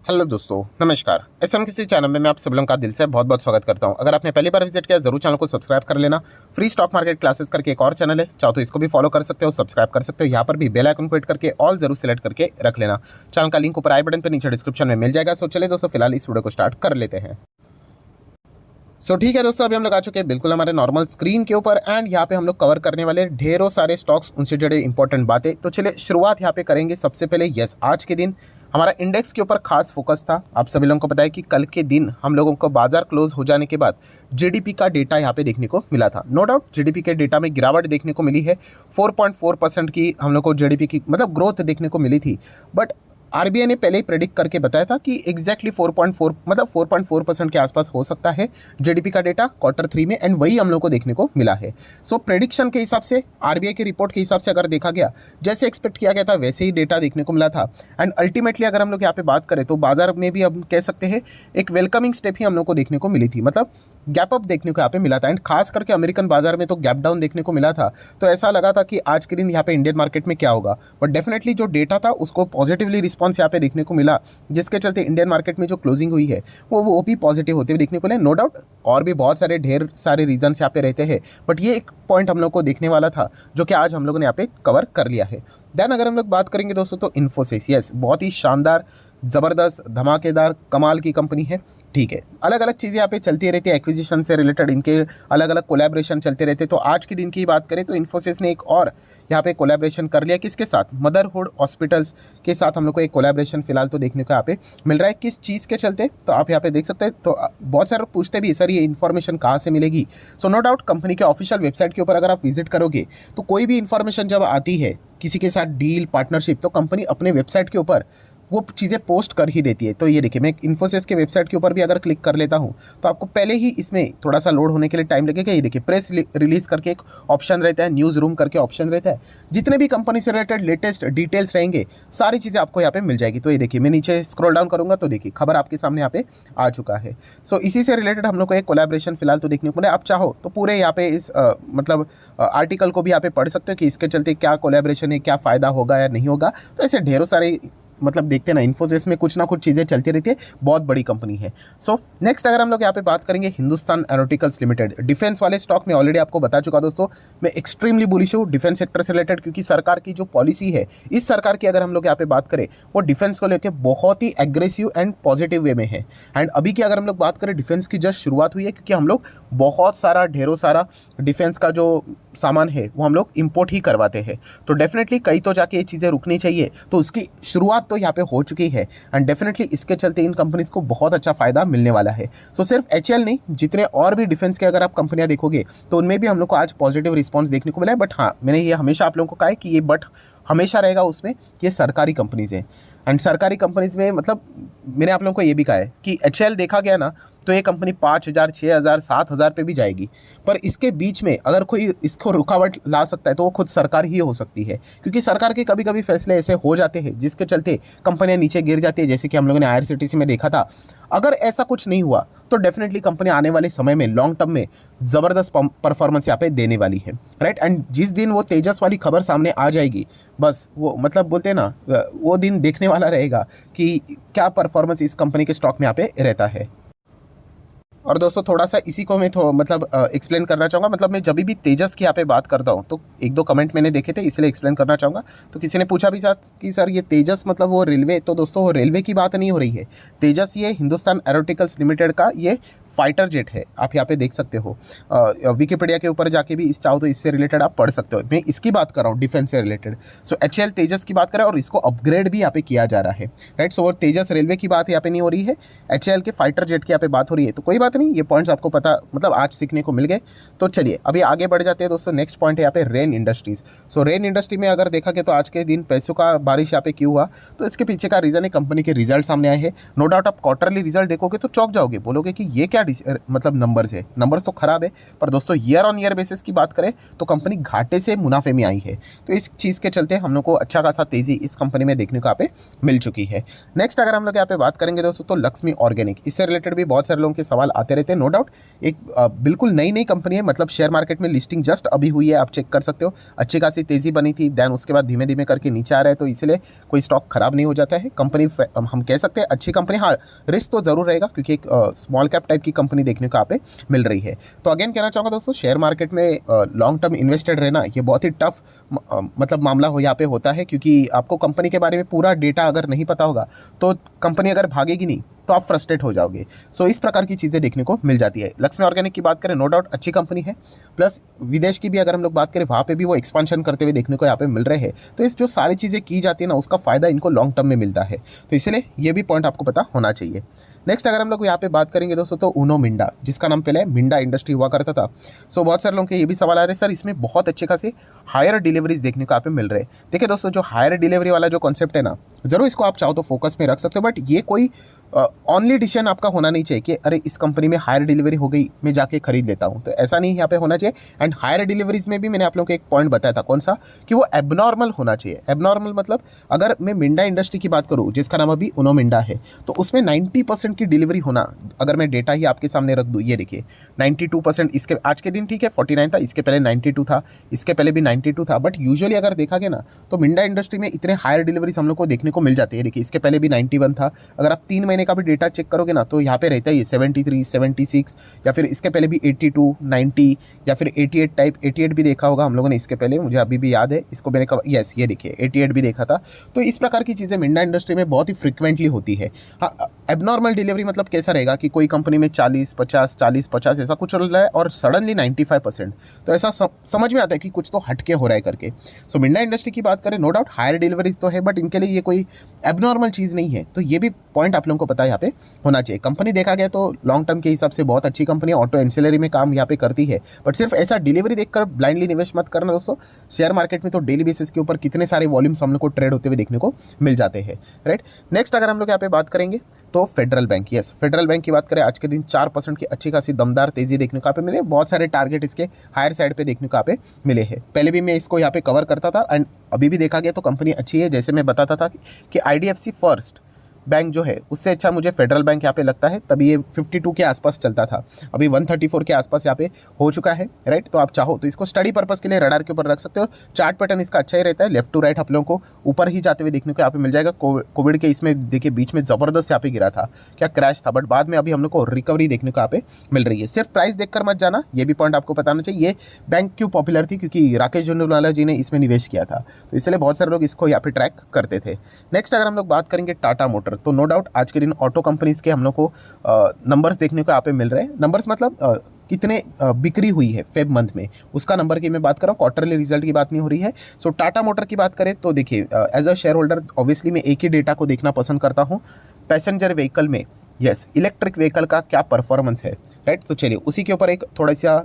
Hello दोस्तों, नमस्कार। SM किसी चैनल में मैं आप सब लोगों का दिल से बहुत बहुत स्वागत करता हूं। अगर आपने पहली बार विजिट किया जरूर चैनल को सब्सक्राइब कर लेना। फ्री स्टॉक मार्केट क्लासेस करके एक और चैनल है, चाहो तो इसको भी फॉलो कर सकते हो, सब्सक्राइब कर सकते हो। यहाँ पर भी बेल आइकन को हिट करके ऑल जरूर सेलेक्ट करके रख लेना। चैनल का लिंक ऊपर आई बटन पर नीचे डिस्क्रिप्शन में मिल जाएगा। सो चलिए दोस्तों, फिलहाल इस वीडियो को स्टार्ट कर लेते हैं। ठीक है दोस्तों, अभी हम लोग आ चुके हैं बिल्कुल हमारे नॉर्मल स्क्रीन के ऊपर एंड यहाँ पे हम लोग कवर करने वाले ढेरों सारे स्टॉक्स, उनसे जुड़े इंपॉर्टेंट बातें। तो चलिए शुरुआत यहाँ पे करेंगे। सबसे पहले आज के दिन हमारा इंडेक्स के ऊपर खास फोकस था। आप सभी लोगों को पता है कि कल के दिन हम लोगों को बाजार क्लोज हो जाने के बाद जीडीपी का डेटा यहाँ पे देखने को मिला था। नो डाउट जीडीपी के डेटा में गिरावट देखने को मिली है। 4.4% की हम लोग को जीडीपी की मतलब ग्रोथ देखने को मिली थी। बट आरबीआई ने पहले ही प्रेडिक्ट करके बताया था कि एग्जैक्टली 4.4 मतलब 4.4% के आसपास हो सकता है जीडीपी का डेटा Q3 में, एंड वही हम लोग को देखने को मिला है। प्रेडिक्शन के हिसाब से, आरबीआई की रिपोर्ट के हिसाब से अगर देखा गया, जैसे एक्सपेक्ट किया गया था वैसे ही डेटा देखने को मिला था। एंड अल्टीमेटली अगर हम लोग यहाँ पे बात करें तो बाजार में भी हम कह सकते हैं एक वेलकमिंग स्टेप ही हम लोग को देखने को मिली थी। मतलब गैप अप देखने को यहाँ पे मिला था। एंड खास करके अमेरिकन बाजार में तो गैप डाउन देखने को मिला था। तो ऐसा लगा था कि आज के दिन यहाँ पे इंडियन मार्केट में क्या होगा, बट डेफिनेटली जो डेटा था उसको पॉजिटिवली रिस्पॉन्स यहाँ पे देखने को मिला, जिसके चलते इंडियन मार्केट में जो क्लोजिंग हुई है वो भी पॉजिटिव होते हुए देखने को मिले। नो डाउट और भी बहुत सारे ढेर सारे रीजन्स यहाँ पे रहते हैं, बट ये एक पॉइंट हम लोग को देखने वाला था जो कि आज हम लोगों ने यहाँ पे कवर कर लिया है। देन अगर हम लोग बात करेंगे दोस्तों तो इन्फोसिस, यस, बहुत ही शानदार, ज़बरदस्त, धमाकेदार, कमाल की कंपनी है। ठीक है, अलग अलग चीज़ें यहाँ पे चलती रहती है, एक्विजिशन से रिलेटेड इनके अलग अलग कोलैबोरेशन चलते रहते हैं। तो आज के दिन की बात करें तो इन्फोसिस ने एक और यहाँ पे कोलैबोरेशन कर लिया। किसके साथ? मदरहुड हॉस्पिटल्स के साथ हम लोग को एक कोलैबोरेशन फिलहाल तो देखने को यहाँ पे मिल रहा है। किस चीज़ के चलते? तो आप यहाँ पे देख सकते हैं। तो बहुत सारे लोग पूछते भी सर ये इन्फॉर्मेशन कहाँ से मिलेगी। सो नो डाउट कंपनी के ऑफिशियल वेबसाइट के ऊपर अगर आप विजिट करोगे तो कोई भी इन्फॉर्मेशन जब आती है किसी के साथ डील, पार्टनरशिप, तो कंपनी अपने वेबसाइट के ऊपर वो चीज़ें पोस्ट कर ही देती है। तो ये देखिए, मैं इन्फोसिस के वेबसाइट के ऊपर भी अगर क्लिक कर लेता हूँ तो आपको पहले ही इसमें थोड़ा सा लोड होने के लिए टाइम लगेगा। ये देखिए, प्रेस रिलीज करके एक ऑप्शन रहता है, न्यूज़ रूम करके ऑप्शन रहता है। जितने भी कंपनी से रिलेटेड लेटेस्ट डिटेल्स रहेंगे सारी चीज़ें आपको यहाँ पे मिल जाएगी। तो ये देखिए, मैं नीचे स्क्रॉल डाउन करूँगा तो देखिए खबर आपके सामने यहाँ पे आ चुका है। इसी से रिलेटेड हम लोग को एक कोलैबोरेशन फिलहाल तो देखने को मिला। आप चाहो तो पूरे यहाँ पे इस मतलब आर्टिकल को भी यहाँ पे पढ़ सकते हो कि इसके चलते क्या कोलैबोरेशन है, क्या फ़ायदा होगा या नहीं होगा। तो ऐसे ढेरों सारे मतलब देखते ना, इन्फोसिस में कुछ ना कुछ चीज़ें चलती रहती है, बहुत बड़ी कंपनी है। नेक्स्ट अगर हम लोग यहाँ पे बात करेंगे हिंदुस्तान एरोनॉटिकल्स लिमिटेड, डिफेंस वाले स्टॉक में ऑलरेडी आपको बता चुका दोस्तों, मैं एक्सट्रीमली बुलिश हूँ डिफेंस सेक्टर से रिलेटेड, क्योंकि सरकार की जो पॉलिसी है, इस सरकार की अगर हम लोग यहाँ पे बात करें, वो डिफेंस को लेकर बहुत ही एग्रेसिव एंड पॉजिटिव वे में है। एंड अभी की अगर हम लोग बात करें, डिफेंस की जस्ट शुरुआत हुई है, क्योंकि हम लोग बहुत सारा ढेरों सारा डिफेंस का जो सामान है वो हम लोग इंपोर्ट ही करवाते हैं। तो डेफिनेटली कहीं तो जाके ये चीज़ें रुकनी चाहिए। तो उसकी शुरुआत तो यहाँ पे हो चुकी है एंड डेफिनेटली इसके चलते इन कंपनीज को बहुत अच्छा फायदा मिलने वाला है। सिर्फ एचएल नहीं, जितने और भी डिफेंस के अगर आप कंपनियां देखोगे तो उनमें भी हम लोग को आज पॉजिटिव रिस्पॉन्स देखने को मिला है। बट हाँ, मैंने ये हमेशा आप लोगों को कहा है कि ये बट हमेशा रहेगा उसमें, ये सरकारी कंपनीज हैं। एंड सरकारी कंपनीज में मतलब मैंने आप लोगों को ये भी कहा है कि एचएल देखा गया ना तो ये कंपनी 5,000, 6,000, 7,000 पे भी जाएगी। पर इसके बीच में अगर कोई इसको रुकावट ला सकता है तो वो खुद सरकार ही हो सकती है, क्योंकि सरकार के कभी कभी फैसले ऐसे हो जाते हैं जिसके चलते कंपनियां नीचे गिर जाती है, जैसे कि हम लोगों ने आईआरसीटीसी में देखा था। अगर ऐसा कुछ नहीं हुआ तो डेफिनेटली कंपनी आने वाले समय में लॉन्ग टर्म में ज़बरदस्त परफॉर्मेंस यहाँ पे देने वाली है, राइट। एंड जिस दिन वो तेजस वाली खबर सामने आ जाएगी, बस वो मतलब बोलते हैं ना, वो दिन देखने वाला रहेगा कि क्या परफॉर्मेंस इस कंपनी के स्टॉक में यहाँ पे रहता है। और दोस्तों थोड़ा सा इसी को मैं मतलब एक्सप्लेन करना चाहूँगा। मतलब मैं जब भी तेजस की यहाँ पे बात करता हूँ तो एक दो कमेंट मैंने देखे थे, इसलिए एक्सप्लेन करना चाहूँगा। तो किसी ने पूछा भी साथ कि सर ये तेजस मतलब वो रेलवे, तो दोस्तों वो रेलवे की बात नहीं हो रही है। तेजस ये हिंदुस्तान एरोनॉटिकल्स लिमिटेड का ये फाइटर जेट है, आप यहाँ पे देख सकते हो। विकिपीडिया के ऊपर जाके भी इस चाहो तो इससे रिलेटेड आप पढ़ सकते हो। मैं इसकी बात कर रहा हूँ डिफेंस से रिलेटेड। एचएल तेजस की बात करें और इसको अपग्रेड भी यहाँ पे किया जा रहा है, राइट। वो तेजस रेलवे की बात यहाँ पे नहीं हो रही है, एचएल के फाइटर जेट की यहाँ पे बात हो रही है। तो कोई बात नहीं, ये पॉइंट्स आपको पता मतलब आज सीखने को मिल गए। तो चलिए अभी आगे बढ़ जाते हैं दोस्तों। नेक्स्ट पॉइंट है यहाँ पे रेन इंडस्ट्रीज। रेन इंडस्ट्री में अगर देखा गया तो आज के दिन पैसों का बारिश यहाँ पे क्यों हुआ, तो इसके पीछे का रीज़न है कंपनी के रिजल्ट सामने आए हैं। नो डाउट आप क्वार्टरली रिजल्ट देखोगे तो चौंक जाओगे, बोलोगे कि ये क्या मतलब नंबर्स है, नंबर्स तो खराब है, पर दोस्तों ईयर ऑन ईयर बेसिस की बात करें तो कंपनी घाटे से मुनाफे में आई है। तो इस चीज़ के चलते हम लोग को अच्छा खासा तेज़ी इस कंपनी में देखने को यहाँ पे मिल चुकी है। नेक्स्ट अगर हम लोग यहाँ पे बात करेंगे दोस्तों तो लक्ष्मी ऑर्गेनिक, इससे रिलेटेड भी बहुत सारे लोगों के सवाल आते रहते हैं। नो डाउट एक बिल्कुल नई नई कंपनी है, मतलब शेयर मार्केट में लिस्टिंग जस्ट अभी हुई है, आप चेक कर सकते हो। अच्छी खासी तेज़ी बनी थी, देन उसके बाद धीमे धीमे करके नीचे आ रहा है, तो इसलिए कोई स्टॉक खराब नहीं हो जाता है। कंपनी हम कह सकते हैं अच्छी कंपनी, हाँ रिस्क तो जरूर रहेगा क्योंकि एक स्मॉल कैप टाइप की कंपनी देखने को यहाँ पे मिल रही है। तो अगेन कहना चाहूँगा दोस्तों, शेयर मार्केट में लॉन्ग टर्म इन्वेस्टेड रहना ये बहुत ही टफ मतलब मामला हो यहाँ पे होता है, क्योंकि आपको कंपनी के बारे में पूरा डेटा अगर नहीं पता होगा तो कंपनी अगर भागेगी नहीं तो आप फ्रस्ट्रेट हो जाओगे। सो इस प्रकार की चीज़ें देखने को मिल जाती है। लक्ष्मी ऑर्गेनिक की बात करें, नो डाउट अच्छी कंपनी है, प्लस विदेश की भी अगर हम लोग बात करें वहाँ पे भी वो एक्सपांशन करते हुए देखने को यहाँ पे मिल रहे हैं। तो इस जो सारी चीज़ें की जाती है ना, उसका फ़ायदा इनको लॉन्ग टर्म में मिलता है, तो इसलिए ये भी पॉइंट आपको पता होना चाहिए। नेक्स्ट अगर हम लोग यहाँ पे बात करेंगे दोस्तों तो उनो मिंडा, जिसका नाम पहले मिंडा इंडस्ट्री हुआ करता था। सो बहुत सारे लोगों के ये भी सवाल आ रहे हैं, सर इसमें बहुत अच्छे खासे हायर डिलीवरीज देखने को यहाँ पे मिल रहे हैं। देखिए दोस्तों, जो हायर डिलीवरी वाला जो कॉन्सेप्ट है ना, ज़रूर इसको आप चाहो तो फोकस में रख सकते हो, बट ये कोई ऑनली डिसीजन आपका होना नहीं चाहिए कि अरे इस कंपनी में हायर डिलीवरी हो गई मैं जाके खरीद लेता हूँ, तो ऐसा नहीं यहाँ पे होना चाहिए। एंड हायर डिलीवरीज में भी मैंने आप लोगों को एक पॉइंट बताया था, कौन सा, कि वो एबनॉर्मल होना चाहिए। एबनॉर्मल मतलब अगर मैं मिंडा इंडस्ट्री की बात करूँ, जिसका नाम अभी उनो मिंडा है, तो उसमें 90% की डिलीवरी होना, अगर मैं डेटा ही आपके सामने रख दूँ, ये देखिए 92%, इसके आज के दिन ठीक है 49 था, इसके पहले 92 था, इसके पहले भी 92 था, बट यूजुअली अगर देखा गया ना तो मिंडा इंडस्ट्री में इतने हायर डिलीवरीज हम लोग को देखने को मिल जाती है। देखिए इसके पहले भी 91 था, अगर आप 3 महीने का भी डेटा चेक करोगे ना तो यहाँ पे रहता है ये 73, 76, या फिर इसके पहले भी 82, 90 या फिर 88 टाइप, 88 भी देखा होगा हम लोगों ने इसके पहले, मुझे अभी भी याद है, इसको मैंने कहा यस ये देखिए 88 भी देखा था। तो इस प्रकार की चीज़ें मिंडा इंडस्ट्री में बहुत ही फ्रिक्वेंटली होती है। हाँ, एबनॉर्मल डिलीवरी मतलब कैसा रहेगा कि कोई कंपनी में 40, 50, 40, 50 ऐसा कुछ चल रहा है और सडनली 95%, तो ऐसा समझ में आता है कि कुछ तो हटके हो रहा है करके। सो मिंडा इंडस्ट्री की बात करें, नो डाउट हायर डिलीवरीज तो है, बट इनके लिए ये कोई एबनॉर्मल चीज़ नहीं है, तो ये भी पॉइंट आप लोगों को पता है यहाँ पे होना चाहिए। कंपनी देखा गया तो लॉन्ग टर्म के हिसाब से बहुत अच्छी कंपनी है, ऑटो एंसिलरी में काम यहाँ पे करती है, बट सिर्फ ऐसा डिलीवरी देखकर ब्लाइंडली निवेश मत करना दोस्तों। शेयर मार्केट में तो डेली बेसिस के ऊपर कितने सारे वॉल्यूम्स हम लोग को ट्रेड होते हुए देखने को मिल जाते हैं, राइट। नेक्स्ट अगर हम लोग यहाँ पे बात करेंगे तो federal bank, yes federal bank की बात करें, आज के दिन 4% की अच्छी खासी दमदार तेजी देखने को यहाँ पे मिले। बहुत सारे टारगेट इसके हायर साइड पे देखने को यहाँ पे मिले हैं। पहले भी मैं इसको यहाँ पे कवर करता था एंड अभी भी देखा गया तो कंपनी अच्छी है। जैसे मैं बताता था कि IDFC फर्स्ट बैंक जो है उससे अच्छा मुझे फेडरल बैंक यहाँ पे लगता है, तभी ये 52 के आसपास चलता था, अभी 134 के आसपास यहाँ पे हो चुका है, राइट। तो आप चाहो तो इसको स्टडी पर्पस के लिए रडार के ऊपर रख सकते हो। चार्ट पैटर्न इसका अच्छा ही रहता है, लेफ्ट टू राइट आप लोगों को ऊपर ही जाते हुए देखने को यहाँ पे मिल जाएगा। कोविड के इसमें देखिए बीच में ज़बरदस्त यहाँ पे गिरा था, क्या क्रैश था, बट बाद में अभी हम लोग को रिकवरी देखने को यहाँ पे मिल रही है। सिर्फ प्राइस देखकर मत जाना, ये भी पॉइंट आपको बताना चाहिए। ये बैंक क्यों पॉपुलर थी, क्योंकि राकेश झुनझुनवाला जी ने इसमें निवेश किया था, तो इसलिए बहुत सारे लोग इसको यहाँ पे ट्रैक करते थे। नेक्स्ट अगर हम लोग बात करेंगे टाटा मोटर, तो नो डाउट आज के दिन ऑटो कंपनीज के हम लोग को नंबर्स देखने को यहाँ पे मिल रहे हैं। नंबर्स मतलब कितने बिक्री हुई है फेब मंथ में, उसका नंबर की मैं बात कर रहा हूँ, क्वार्टरली रिजल्ट की बात नहीं हो रही है। सो टाटा मोटर की बात करें तो देखिए as a shareholder obviously मैं एक ही डेटा को देखना पसंद करता हूँ, पैसेंजर व्हीकल में, यस इलेक्ट्रिक व्हीकल का क्या परफॉर्मेंस है, राइट। तो चलिए उसी के ऊपर एक थोड़ा सा,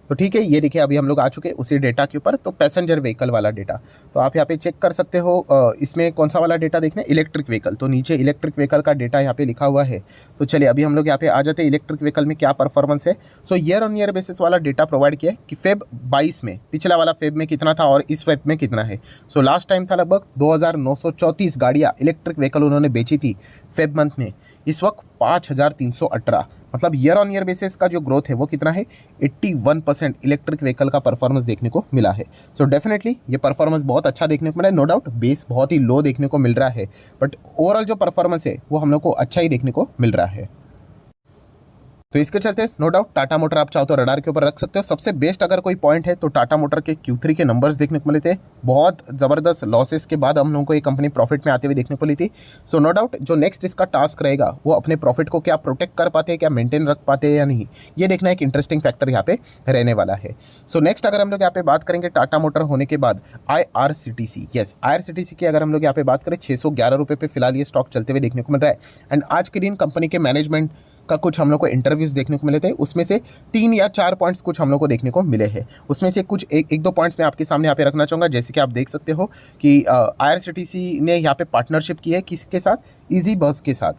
तो ठीक है ये देखिए अभी हम लोग आ चुके हैं उसी डेटा के ऊपर, तो पैसेंजर व्हीकल वाला डेटा, तो आप यहाँ पे चेक कर सकते हो। इसमें कौन सा वाला डेटा देखना है, इलेक्ट्रिक व्हीकल, तो नीचे इलेक्ट्रिक व्हीकल का डेटा यहाँ पे लिखा हुआ है। तो चलिए अभी हम लोग यहाँ पे आ जाते हैं इलेक्ट्रिक व्हीकल में क्या परफॉर्मेंस है। सो ईयर ऑन ईयर बेसिस वाला डेटा प्रोवाइड किया है कि फेब 22 में, पिछला वाला फेब में कितना था और इस फेब में कितना है। सो लास्ट टाइम था लगभग 2934 गाड़ियाँ इलेक्ट्रिक व्हीकल उन्होंने बेची थी फेब मंथ में, इस वक्त 5318, मतलब ईयर ऑन ईयर बेसिस का जो ग्रोथ है वो कितना है, 81% इलेक्ट्रिक व्हीकल का परफॉर्मेंस देखने को मिला है। सो डेफिनेटली ये परफॉर्मेंस बहुत अच्छा देखने को मिला है। नो डाउट बेस बहुत ही लो देखने को मिल रहा है, बट ओवरऑल जो परफॉर्मेंस है वो हम लोग को अच्छा ही देखने को मिल रहा है। तो इसके चलते नो डाउट टाटा मोटर आप चाहो तो रडार के ऊपर रख सकते हो। सबसे बेस्ट अगर कोई पॉइंट है तो टाटा मोटर के Q3 के नंबर्स देखने को मिले थे, बहुत ज़बरदस्त लॉसेस के बाद हम लोगों को ये कंपनी प्रॉफिट में आते हुए देखने को मिली थी। सो नो डाउट जो नेक्स्ट इसका टास्क रहेगा वो अपने प्रॉफिट को क्या प्रोटेक्ट कर पाते हैं, क्या मेंटेन रख पाते हैं या नहीं, ये देखना एक इंटरेस्टिंग फैक्टर यहाँ पे रहने वाला है। सो नेक्स्ट अगर हम लोग यहाँ पे बात करेंगे टाटा मोटर होने के बाद IRCTC, यस IRCTC की अगर हम लोग यहाँ पे बात करें 611 रुपये पे फिलहाल ये स्टॉक चलते हुए देखने को मिल रहा है। एंड आज के दिन कंपनी के मैनेजमेंट का कुछ हम लोग को इंटरव्यूज़ देखने को मिले थे, उसमें से 3 या 4 पॉइंट्स कुछ हम लोग को देखने को मिले हैं। उसमें से कुछ एक दो पॉइंट्स मैं आपके सामने यहाँ पे रखना चाहूँगा। जैसे कि आप देख सकते हो कि IRCTC ने यहाँ पे पार्टनरशिप की है किसके साथ, ईजी बस के साथ।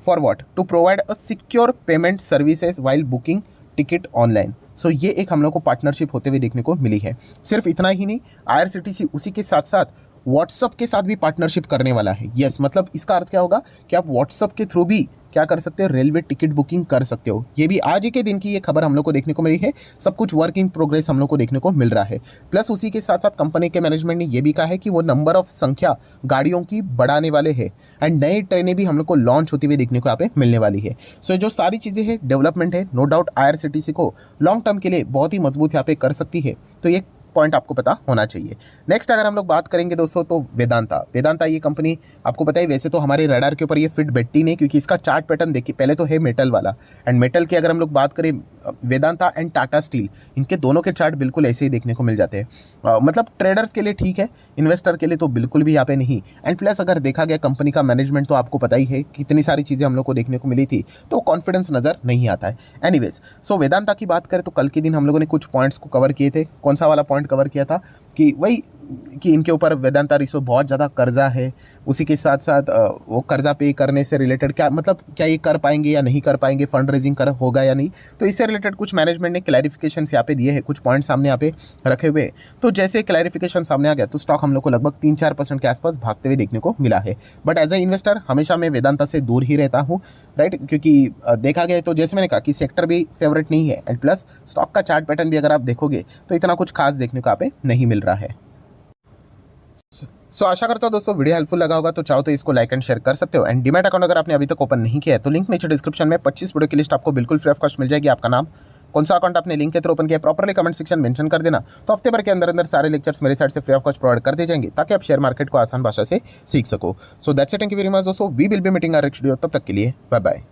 For what? To provide a secure payment services while booking ticket online. So ये एक हम लोग को पार्टनरशिप होते हुए देखने को मिली है। सिर्फ इतना ही नहीं, IRCTC उसी के साथ साथ व्हाट्सअप के साथ भी पार्टनरशिप करने वाला है। यस, मतलब इसका अर्थ क्या होगा कि आप व्हाट्सअप के थ्रू भी क्या कर सकते हो, रेलवे टिकट बुकिंग कर सकते हो। ये भी आज ही के दिन की ये खबर हम लोग को देखने को मिली है। सब कुछ वर्क इन प्रोग्रेस हम लोग को देखने को मिल रहा है। प्लस उसी के साथ साथ कंपनी के मैनेजमेंट ने ये भी कहा है कि वो नंबर ऑफ संख्या गाड़ियों की बढ़ाने वाले हैं एंड नई ट्रेनें भी हम लोग को लॉन्च होती हुई देखने को यहाँ पे मिलने वाली है। सो जो सारी चीज़ें हैं डेवलपमेंट है, नो डाउट IRCTC को लॉन्ग टर्म के लिए बहुत ही मजबूत यहाँ पे कर सकती है। तो ये पॉइंट आपको पता होना चाहिए। नेक्स्ट अगर हम लोग बात करेंगे दोस्तों तो वेदांता ये कंपनी आपको पता है, वैसे तो हमारे रडार के ऊपर ये फिट बैठती नहीं, क्योंकि इसका चार्ट पैटर्न देखिए, पहले तो है मेटल वाला, एंड मेटल की अगर हम लोग बात करें वेदांता एंड टाटा स्टील, इनके दोनों के चार्ट बिल्कुल ऐसे ही देखने को मिल जाते हैं। मतलब ट्रेडर्स के लिए ठीक है, इन्वेस्टर के लिए तो बिल्कुल भी यहाँ पे नहीं। एंड प्लस अगर देखा गया कंपनी का मैनेजमेंट तो आपको पता ही है, कितनी सारी चीज़ें हम लोग को देखने को मिली थी, तो कॉन्फिडेंस नज़र नहीं आता है। एनीवेज, सो वेदांता की बात करें तो कल के दिन हम लोगों ने कुछ पॉइंट्स को कवर किए थे। कौन सा वाला पॉइंट कवर किया था कि वही कि इनके ऊपर वेदांता रिसोर्स बहुत ज़्यादा कर्जा है, उसी के साथ साथ वो कर्जा पे करने से रिलेटेड क्या मतलब क्या ये कर पाएंगे या नहीं कर पाएंगे, फंड रेजिंग कर होगा या नहीं, तो इससे रिलेटेड कुछ मैनेजमेंट ने क्लैरिफिकेशन यहाँ पे दिए हैं, कुछ पॉइंट सामने यहाँ पे रखे हुए। तो जैसे क्लैरिफिकेशन सामने आ गया तो स्टॉक हम लोग को लगभग 3-4% के आसपास भागते हुए देखने को मिला है। बट एज ए इन्वेस्टर हमेशा मैं वेदांता से दूर ही रहता हूँ, राइट, क्योंकि देखा गया तो जैसे मैंने कहा कि सेक्टर भी फेवरेट नहीं है, एंड प्लस स्टॉक का चार्ट पैटर्न भी अगर आप देखोगे तो इतना कुछ खास देखने को यहाँ पे नहीं मिल रहा है। सो आशा करता हूँ दोस्तों वीडियो हेल्पफुल लगा होगा, तो चाहो तो इसको लाइक एंड शेयर कर सकते हो। एंड डीमैट अकाउंट अगर आपने अभी तक ओपन नहीं किया है तो लिंक नीचे डिस्क्रिप्शन में 25 वीडियो की लिस्ट आपको बिल्कुल फ्री ऑफ कॉस्ट मिल जाएगी। आपका नाम, कौन सा अकाउंट आपने लिंक के थ्रू ओपन किया, प्रॉपर्ली कमेंट सेक्शन मेंशन कर देना, तो हफ्ते भर के अंदर अंदर सारे लेक्चर्स मेरे साइड से फ्री ऑफ कॉस्ट प्रोवाइड कर दिए जाएंगे, ताकि आप शेयर मार्केट को आसान भाषा से सीख सको। So that's it, thank you very much दोस्तों, we will be meeting our next video, तब तक के लिए बाय बाय।